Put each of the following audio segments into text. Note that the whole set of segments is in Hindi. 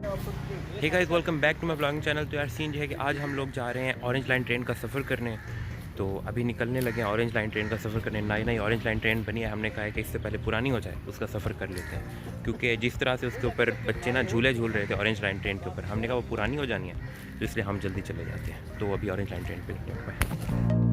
Hey guys, welcome back to my vlogging channel. तो यार सीन जो है कि आज हम लोग जा रहे हैं ऑरेंज लाइन ट्रेन का सफ़र करने। तो अभी निकलने लगे हैं ऑरेंज लाइन ट्रेन का सफ़र करने। नई नई ऑरेंज लाइन ट्रेन बनी है, हमने कहा है कि इससे पहले पुरानी हो जाए उसका सफ़र कर लेते हैं, क्योंकि जिस तरह से उसके ऊपर बच्चे ना झूले झूल रहे थे ऑरेंज लाइन ट्रेन के ऊपर, हमने कहा वो पुरानी हो जानी है, तो इसलिए हम जल्दी चले जाते हैं। तो अभी ऑरेंज लाइन ट्रेन पर निकले हुए हैं।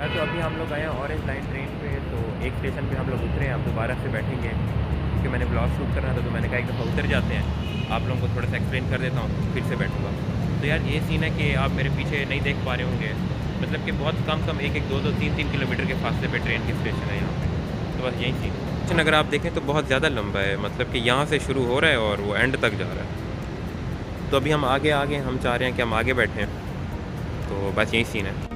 तो अभी हम लोग आए हैं ऑरेंज लाइन ट्रेन पे। तो एक स्टेशन पे हम लोग उतरे हैं, अब दोबारा से बैठेंगे क्योंकि मैंने ब्लॉग शूट करना था, तो मैंने कहा एक दफ़ा उतर जाते हैं, आप लोगों को थोड़ा सा एक्सप्लेन कर देता हूँ, फिर से बैठूँगा। तो यार ये सीन है कि आप मेरे पीछे नहीं देख पा रहे होंगे, मतलब कि बहुत कम एक दो तीन किलोमीटर के फासले पे ट्रेन की स्टेशन है यहाँ पे। तो बस यही सीन स्टेशन अगर आप देखें तो बहुत ज़्यादा लंबा है, मतलब कि यहाँ से शुरू हो रहा है और वो एंड तक जा रहा है। तो अभी हम आगे हम चाह रहे हैं कि हम आगे बैठें, तो बस यही सीन है।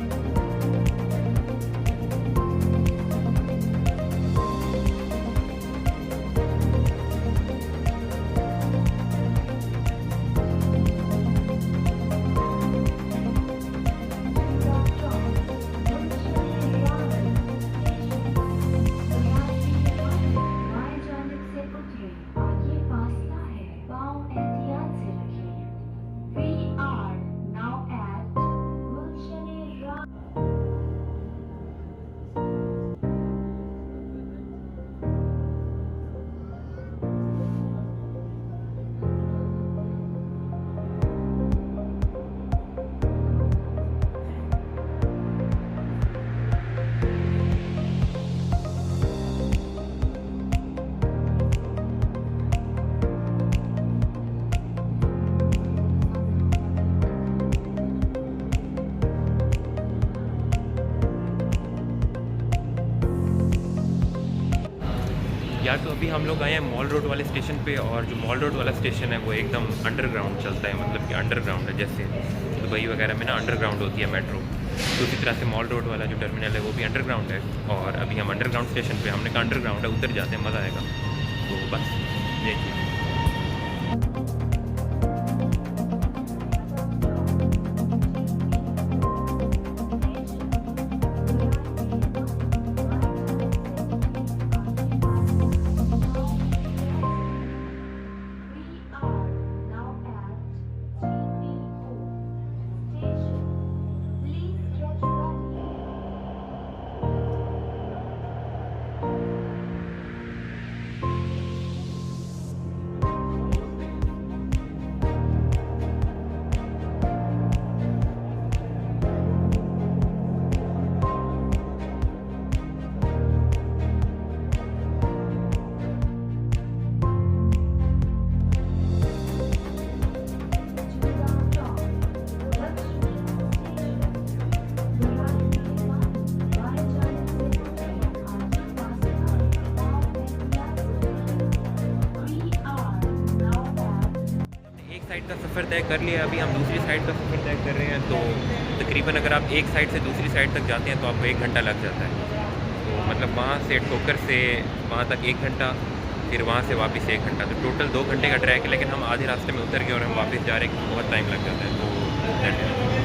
यार तो अभी हम लोग आए हैं मॉल रोड वाले स्टेशन पे, और जो मॉल रोड वाला स्टेशन है वो एकदम अंडरग्राउंड चलता है, मतलब कि अंडरग्राउंड है, जैसे दुबई वगैरह में ना अंडरग्राउंड होती है मेट्रो, तो उसी तरह से मॉल रोड वाला जो टर्मिनल है वो भी अंडरग्राउंड है। और अभी हम अंडरग्राउंड स्टेशन पे, हमने कहा अंडरग्राउंड है, उतर जाते हैं, मज़ा आएगा। तो बस देखिए। साइड का सफ़र तय कर लिया, अभी हम दूसरी साइड का सफ़र तय कर रहे हैं। तो तकरीबन अगर आप एक साइड से दूसरी साइड तक जाते हैं तो आपको 1 घंटा लग जाता है। तो मतलब वहाँ से ठोकर से वहाँ तक 1 घंटा, फिर वहाँ से वापस 1 घंटा, तो टोटल 2 घंटे का ट्रैक है, लेकिन हम आधे रास्ते में उतर गए और हम वापस जा रहे हैं, बहुत टाइम लग जाता है, तो दैट इज़